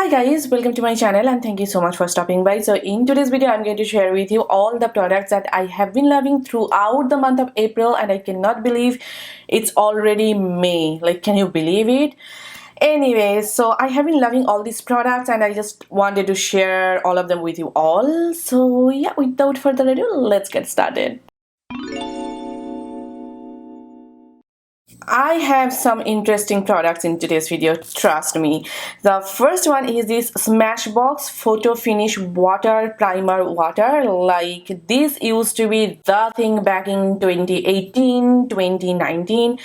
Hi guys, welcome to my channel and thank you so much for stopping by. So in today's video I'm going to share with you all the products that I have been loving throughout the month of April, and I cannot believe it's already May. Like, can you believe it? Anyway, so I have been loving all these products and I just wanted to share all of them with you all. So yeah, without further ado, let's get started. I have some interesting products in today's video, trust me. The first one is this Smashbox Photo Finish Water Primer Water. Like, this used to be the thing back in 2018, 2019.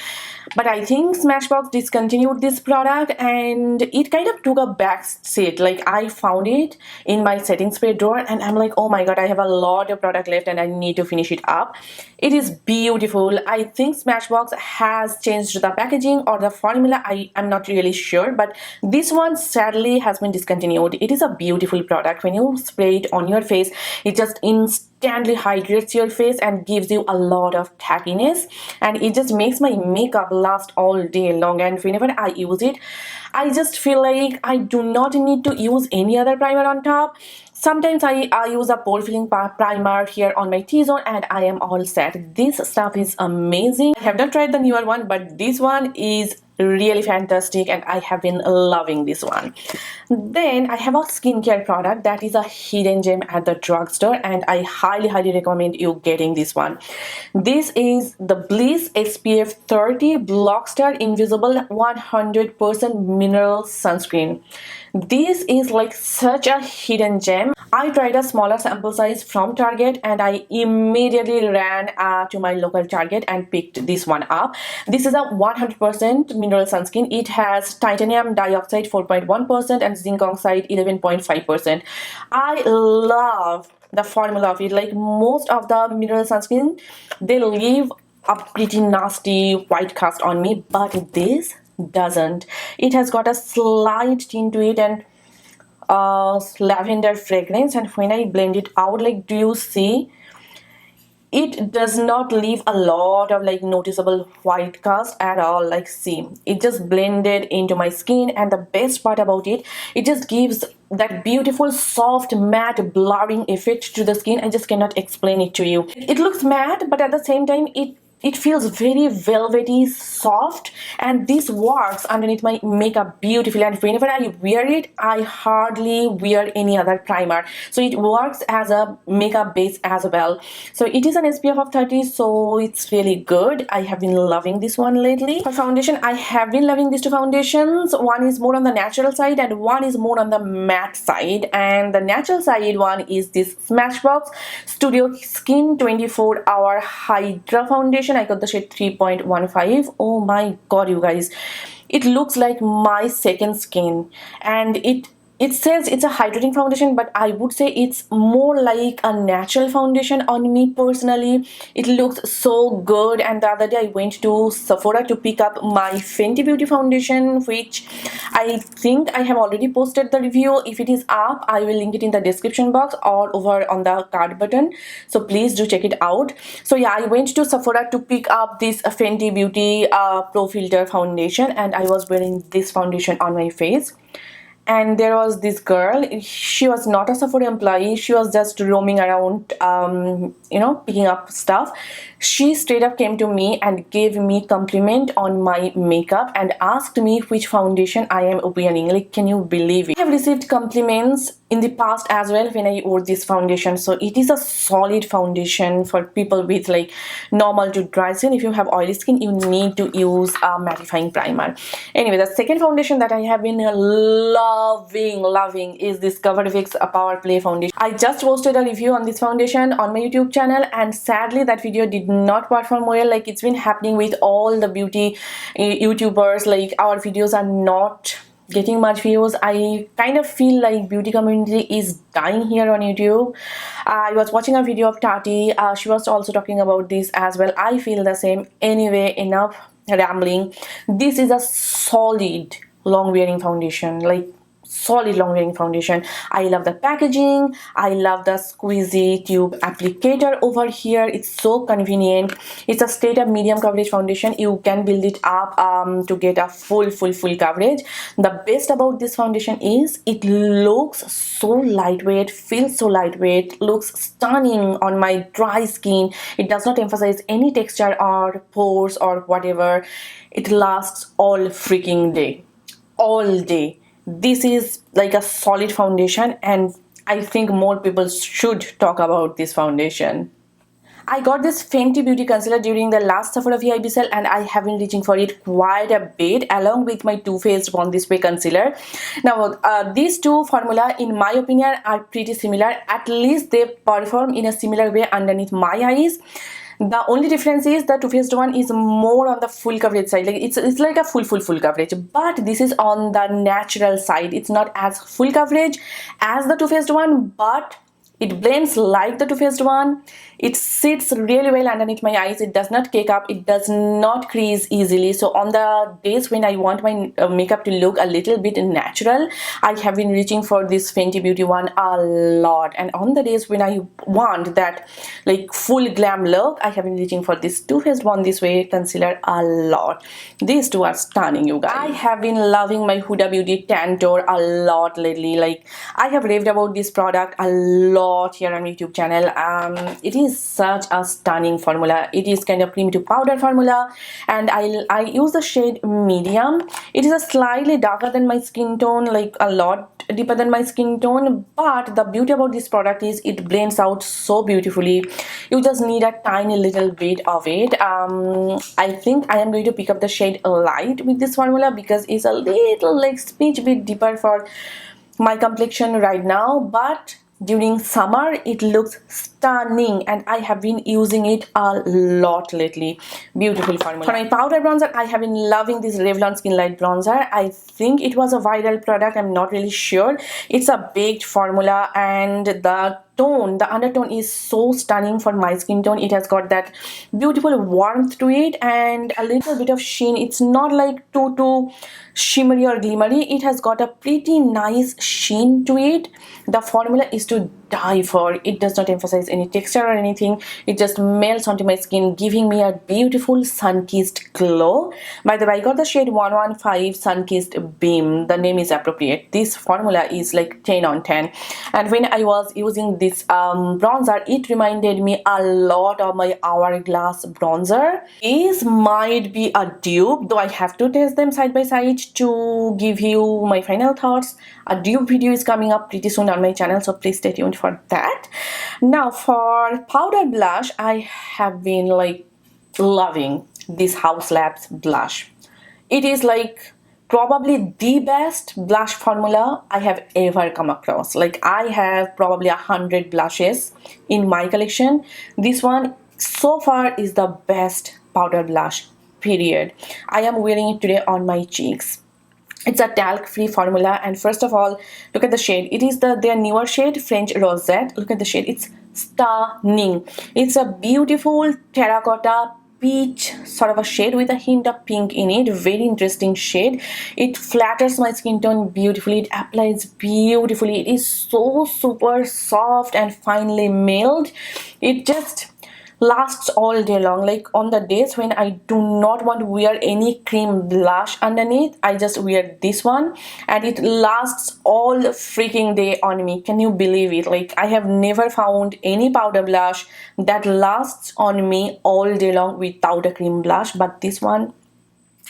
But I think Smashbox discontinued this product and it kind of took a back seat. Like, I found it in my setting spray drawer and I'm like, oh my god, I have a lot of product left and I need to finish it up. It is beautiful. I think Smashbox has changed the packaging or the formula. I'm not really sure, but this one sadly has been discontinued. It is a beautiful product. When you spray it on your face, it just instantly hydrates your face and gives you a lot of tackiness, and it just makes my makeup last all day long. And whenever I use it, I just feel like I do not need to use any other primer on top. Sometimes I use a pore filling primer here on my T-zone and I am all set. This stuff is amazing. I have not tried the newer one, but this one is really fantastic and I have been loving this one. Then I have a skincare product that is a hidden gem at the drugstore and I highly recommend you getting this one. This is the Bliss SPF 30 Blockstar Invisible 100% Mineral Sunscreen. This is like such a hidden gem. I tried a smaller sample size from Target and I immediately ran to my local Target and picked this one up. This is a 100% mineral sunscreen. It has titanium dioxide 4.1% and zinc oxide 11.5%. I love the formula of it. Like, most of the mineral sunscreen, they leave a pretty nasty white cast on me, but this doesn't. It has got a slight tint to it and lavender fragrance, and when I blend it out, like, do you see, it does not leave a lot of like noticeable white cast at all. Like, see, it just blended into my skin, and the best part about it, it just gives that beautiful soft matte blurring effect to the skin. I just cannot explain it to you. It looks matte, but at the same time it feels very velvety soft, and this works underneath my makeup beautifully. And whenever I wear it, I hardly wear any other primer, so it works as a makeup base as well. So it is an SPF of 30, so it's really good. I have been loving this one lately. For foundation, I have been loving these two foundations. One is more on the natural side and one is more on the matte side, and the natural side one is this Smashbox Studio Skin 24-hour Hydra foundation. I got the shade 3.15. Oh my god, you guys, it looks like my second skin, and it says it's a hydrating foundation, but I would say it's more like a natural foundation on me personally. It looks so good. And the other day I went to Sephora to pick up my Fenty Beauty foundation, which I think I have already posted the review. If it is up, I will link it in the description box or over on the card button, so please do check it out. So yeah, I went to Sephora to pick up this Fenty Beauty Pro Filter foundation, and I was wearing this foundation on my face. And there was this girl. She was not a Sephora employee. She was just roaming around, picking up stuff. She straight up came to me and gave me compliment on my makeup and asked me which foundation I am wearing. Like, can you believe it? I have received compliments in the past as well when I wore this foundation. So it is a solid foundation for people with like normal to dry skin. If you have oily skin, you need to use a mattifying primer. Anyway, the second foundation that I have been loving is this Cover Fix Power Play foundation. I just posted a review on this foundation on my YouTube channel, and sadly that video did not perform well. Like, it's been happening with all the beauty YouTubers. Like, our videos are not getting much views. I kind of feel like beauty community is dying here on YouTube. I was watching a video of Tati. She was also talking about this as well. I feel the same. Anyway, enough rambling. This is a solid long wearing foundation. Like, solid long wearing foundation. I love the packaging. I love the squeezy tube applicator over here. It's so convenient. It's a straight up medium coverage foundation. You can build it up to get a full coverage. The best about this foundation is it looks so lightweight, feels so lightweight, looks stunning on my dry skin. It does not emphasize any texture or pores or whatever. It lasts all freaking day, all day. This is like a solid foundation, and I think more people should talk about this foundation. I got this Fenty Beauty Concealer during the last Sephora VIP sale, and I have been reaching for it quite a bit along with my Too Faced Born This Way concealer. Now, these two formula, in my opinion, are pretty similar. At least they perform in a similar way underneath my eyes. The only difference is the Too Faced one is more on the full coverage side. Like it's like a full coverage, but this is on the natural side. It's not as full coverage as the Too Faced one, but it blends like the Too Faced one. It sits really well underneath my eyes. It does not cake up. It does not crease easily. So on the days when I want my makeup to look a little bit natural, I have been reaching for this Fenty Beauty one a lot. And on the days when I want that like full glam look, I have been reaching for this Too Faced Born This Way concealer a lot. These two are stunning, you guys. I have been loving my Huda Beauty Tantour a lot lately. Like I have raved about this product a lot here on my YouTube channel. It is such a stunning formula. It is kind of cream to powder formula, and I use the shade medium. It is a slightly darker than my skin tone, like a lot deeper than my skin tone, but the beauty about this product is it blends out so beautifully. You just need a tiny little bit of it. I think I am going to pick up the shade light with this formula because it's a little like smidge bit deeper for my complexion right now, but during summer it looks stunning, and I have been using it a lot lately. Beautiful formula. For my powder bronzer, I have been loving this Revlon SkinLights bronzer. I think it was a viral product, I'm not really sure. It's a baked formula, and the undertone is so stunning for my skin tone. It has got that beautiful warmth to it and a little bit of sheen. It's not like too shimmery or glimmery. It has got a pretty nice sheen to it. The formula is to die for. It does not emphasize any texture or anything. It just melts onto my skin, giving me a beautiful sun-kissed glow. By the way, I got the shade 115 Sun-Kissed Beam. The name is appropriate. This formula is like 10 on 10, and when I was using this bronzer, it reminded me a lot of my Hourglass bronzer. This might be a dupe, though I have to test them side by side to give you my final thoughts. A dupe video is coming up pretty soon on my channel, so please stay tuned for that. Now for powder blush, I have been like loving this Haus Labs blush. It is like probably the best blush formula I have ever come across. Like I have probably 100 blushes in my collection. This one so far is the best powder blush, period. I am wearing it today on my cheeks. It's a talc-free formula, and first of all, look at the shade. It is their newer shade, French Rosette. Look at the shade. It's stunning. It's a beautiful terracotta peach sort of a shade with a hint of pink in it. Very interesting shade. It flatters my skin tone beautifully. It applies beautifully. It is so super soft and finely milled. It just lasts all day long. Like on the days when I do not want to wear any cream blush underneath, I just wear this one and it lasts all freaking day on me. Can you believe it? Like I have never found any powder blush that lasts on me all day long without a cream blush, but this one,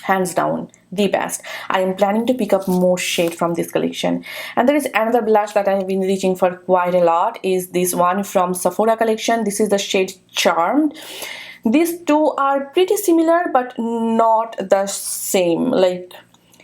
hands down, the best. I am planning to pick up more shade from this collection. And there is another blush that I have been reaching for quite a lot, is this one from Sephora collection. This is the shade Charmed. These two are pretty similar but not the same. Like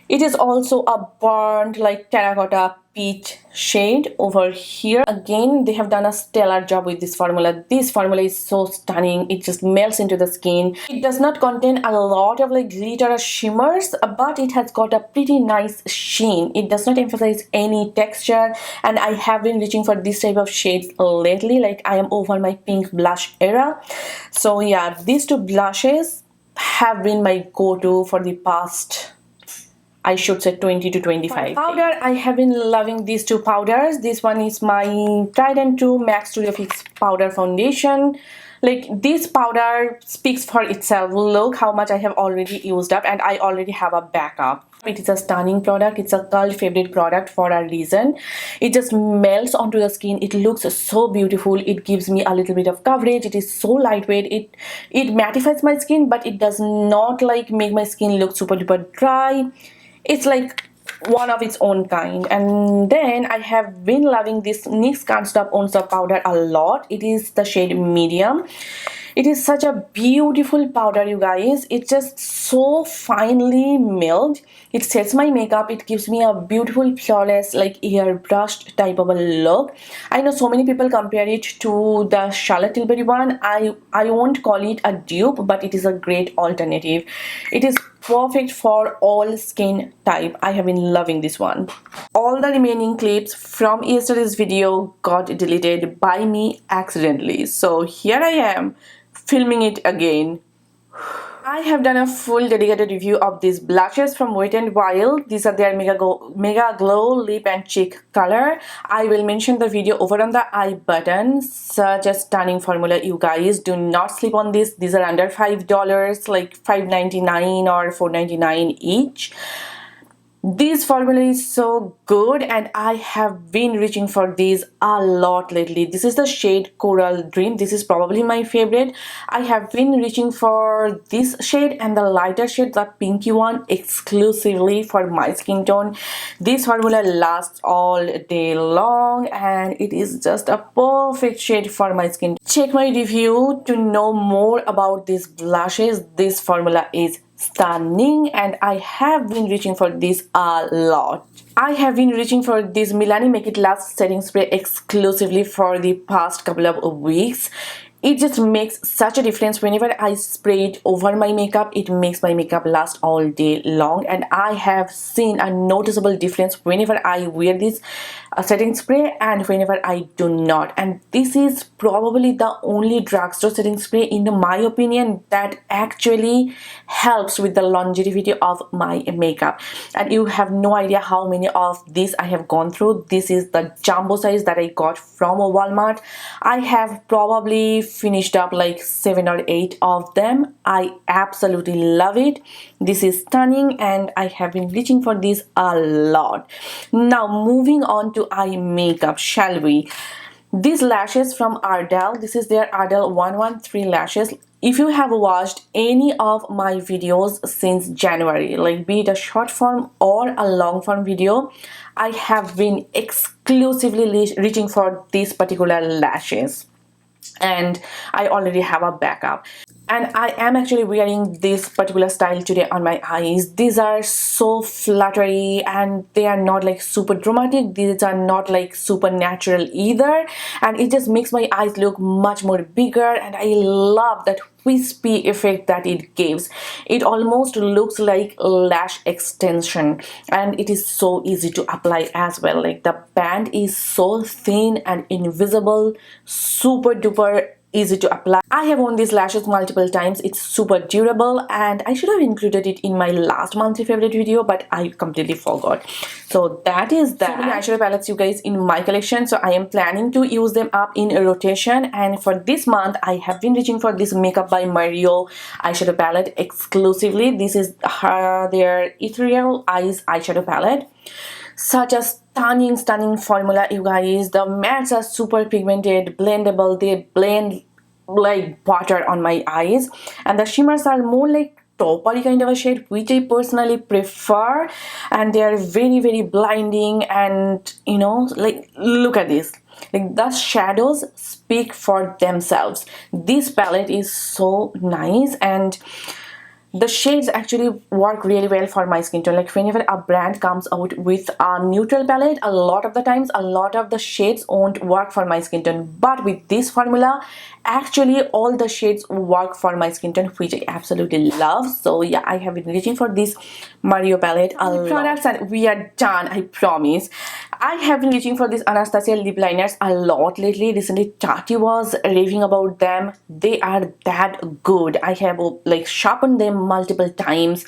it is also a burnt like terracotta peach shade over here. Again, they have done a stellar job with this formula. This formula is so stunning. It just melts into the skin. It does not contain a lot of like glitter or shimmers, but it has got a pretty nice sheen. It does not emphasize any texture, and I have been reaching for this type of shades lately. Like I am over my pink blush era. So yeah, these two blushes have been my go-to for the past, I should say 20 to 25. For powder, I have been loving these two powders. This one is my tried and true MAC Studio Fix powder foundation. Like, this powder speaks for itself. Look how much I have already used up, and I already have a backup. It is a stunning product. It's a cult favorite product for a reason. It just melts onto the skin. It looks so beautiful. It gives me a little bit of coverage. It is so lightweight. It mattifies my skin, but it does not like make my skin look super duper dry. It's like one of its own kind. And then I have been loving this NYX Can't Stop Won't Stop powder a lot. It is the shade medium. It is such a beautiful powder, you guys. It's just so finely milled. It sets my makeup. It gives me a beautiful, flawless, like airbrushed type of a look. I know so many people compare it to the Charlotte Tilbury one. I won't call it a dupe, but it is a great alternative. It is perfect for all skin type. I have been loving this one. All the remaining clips from yesterday's video got deleted by me accidentally. So here I am, filming it again. I have done a full dedicated review of these blushes from Wet n Wild. These are their Mega Glow Lip and Cheek color. I will mention the video over on the I button. Such a stunning formula, you guys. Do not sleep on this. These are under $5, like $5.99 or $4.99 each. This formula is so good, and I have been reaching for these a lot lately. This is the shade Coral Dream. This is probably my favorite. I have been reaching for this shade and the lighter shade, the pinky one, exclusively for my skin tone. This formula lasts all day long, and it is just a perfect shade for my skin. Check my review to know more about these blushes. This formula is stunning, and I have been reaching for this a lot. I have been reaching for this Milani Make It Last setting spray exclusively for the past couple of weeks. It just makes such a difference. Whenever I spray it over my makeup, it makes my makeup last all day long, and I have seen a noticeable difference whenever I wear this setting spray and whenever I do not. And this is probably the only drugstore setting spray, in my opinion, that actually helps with the longevity of my makeup. And you have no idea how many of these I have gone through. This is the jumbo size that I got from Walmart. I have probably finished up like 7 or 8 of them. I absolutely love it. This is stunning, and I have been reaching for this a lot. Now moving on to eye makeup, shall we? These lashes from Ardell. This is their Ardell 113 lashes. If you have watched any of my videos since January, like be it a short form or a long form video, I have been exclusively reaching for these particular lashes, and I already have a backup. And I am actually wearing this particular style today on my eyes. These are so fluttery, and they are not like super dramatic. These are not like super natural either, and it just makes my eyes look much more bigger, and I love that wispy effect that it gives. It almost looks like lash extension, and it is so easy to apply as well. Like, the band is so thin and invisible, super duper easy to apply. I have worn these lashes multiple times. It's super durable, and I should have included it in my last monthly favorite video, but I completely forgot. So that is that. So many eyeshadow palettes, you guys, in my collection, so I am planning to use them up in a rotation. And for this month, I have been reaching for this Makeup by Mario eyeshadow palette exclusively. This is their Ethereal Eyes eyeshadow palette. Such a stunning formula, you guys. The mattes are super pigmented, blendable. They blend like butter on my eyes, and the shimmers are more like taupe kind of a shade, which I personally prefer, and they are very blinding. And you know, like, look at this. Like, the shadows speak for themselves. This palette is so nice, and the shades actually work really well for my skin tone. Like, whenever a brand comes out with a neutral palette, a lot of the times, a lot of the shades won't work for my skin tone. But with this formula, actually all the shades work for my skin tone, which I absolutely love. So yeah, I have been reaching for this Mario palette a lot. Products, and we are done, I promise. I have been reaching for these Anastasia lip liners a lot lately. Recently, Tati was raving about them. They are that good. I have like sharpened them multiple times.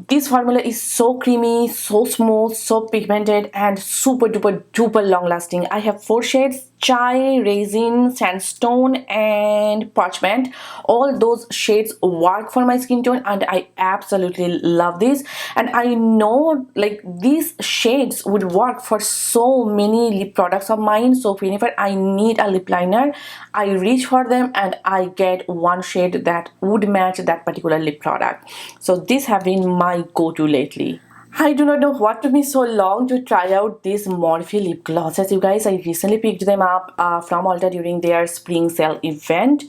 This formula is so creamy, so smooth, so pigmented, and super duper duper long lasting. I have 4 shades: chai, raisin, sandstone, and parchment. All those shades work for my skin tone, and I absolutely love this. And I know like these shades would work for so many lip products of mine. So whenever I need a lip liner, I reach for them and I get one shade that would match that particular lip product. So these have been my go-to lately. I do not know what took me so long to try out these Morphe lip glosses, you guys. I recently picked them up from Ulta during their spring sale event.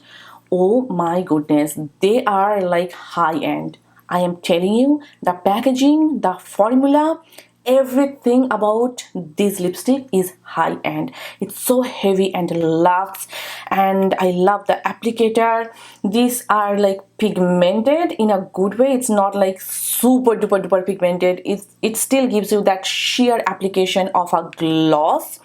Oh my goodness, they are like high-end. I am telling you, the packaging, the formula, everything about this lipstick is high-end. It's so heavy and luxe, and I love the applicator. These are like pigmented in a good way. It's not like super duper duper pigmented. It still gives you that sheer application of a gloss.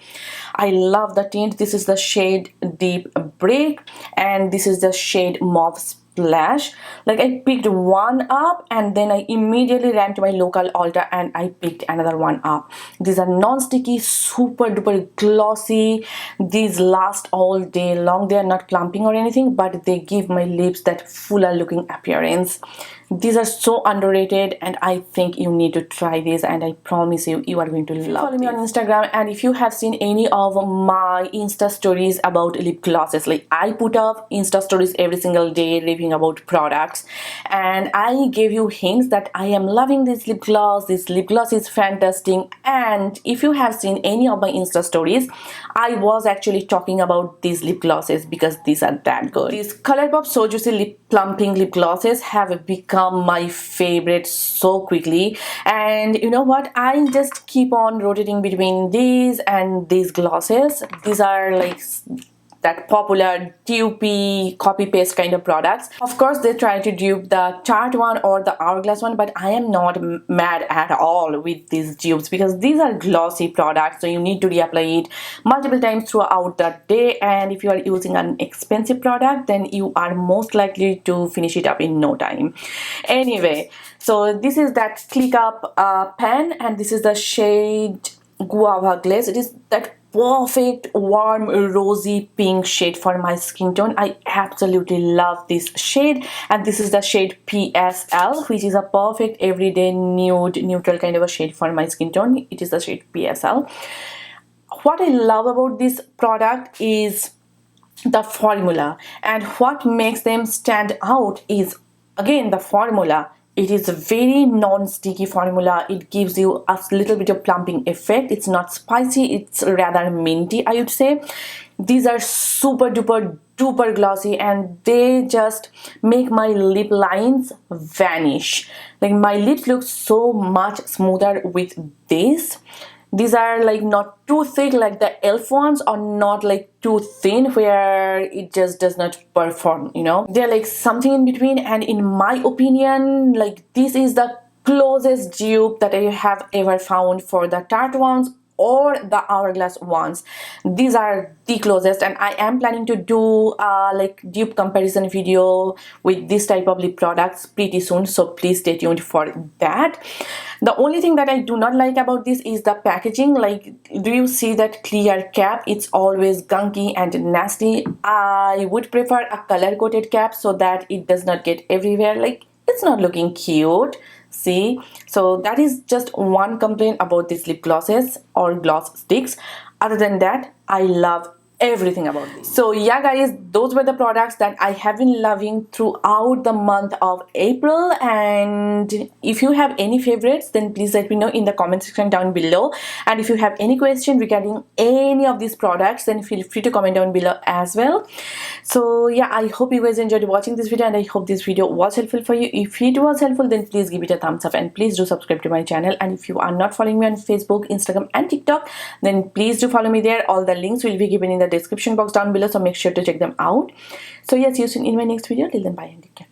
I love the tint. This is the shade Deep Brick, and this is the shade Mauve Splash. Like I picked one up and then I immediately ran to my local Ulta and I picked another one up. These are non-sticky, super duper glossy. These last all day long. They are not clumping or anything, but they give my lips that fuller looking appearance. These are so underrated, and I think you need to try this, and I promise you, you are going to love Follow me on Instagram, and if you have seen any of my Insta stories about lip glosses, like I put up Insta stories every single day reviewing about products, and I gave you hints that I am loving this lip gloss is fantastic. And if you have seen any of my Insta stories, I was actually talking about these lip glosses because these are that good. These ColourPop So Juicy Lip Plumping lip glosses have become my favorite so quickly, and you know what, I just keep on rotating between these and these glosses. These are like that popular dupey copy paste kind of products. Of course they try to dupe the Tarte one or the Hourglass one, but I am not mad at all with these dupes because these are glossy products, so you need to reapply it multiple times throughout the day, and if you are using an expensive product, then you are most likely to finish it up in no time. Anyway, so this is that Click Up pen, and this is the shade Guava Glaze. It is that perfect warm rosy pink shade for my skin tone. I absolutely love this shade, and this is the shade PSL, which is a perfect everyday nude neutral kind of a shade for my skin tone. It is the shade PSL. What I love about this product is the formula, and what makes them stand out is again the formula. It is a very non-sticky formula. It gives you a little bit of plumping effect. It's not spicy, it's rather minty, I would say. These are super duper duper glossy, and they just make my lip lines vanish. Like my lips look so much smoother with this. These are like not too thick like the elf ones, or not like too thin where it just does not perform, you know. They're like something in between, and in my opinion, like this is the closest dupe that I have ever found for the Tarte ones or the Hourglass ones. These are the closest, and I am planning to do like dupe comparison video with this type of lip products pretty soon, so please stay tuned for that. The only thing that I do not like about this is the packaging. Like, do you see that clear cap? It's always gunky and nasty. I would prefer a color coated cap so that it does not get everywhere. Like, it's not looking cute. See, so that is just one complaint about these lip glosses or gloss sticks. Other than that, I love everything about this. So yeah guys, those were the products that I have been loving throughout the month of April, and if you have any favorites, then please let me know in the comment section down below. And if you have any question regarding any of these products, then feel free to comment down below as well. So yeah, I hope you guys enjoyed watching this video, and I hope this video was helpful for you. If it was helpful, then please give it a thumbs up, and please do subscribe to my channel. And if you are not following me on Facebook, Instagram and TikTok, then please do follow me there. All the links will be given in the description box down below, so make sure to check them out. So yes, see you soon in my next video. Till then, bye and take care.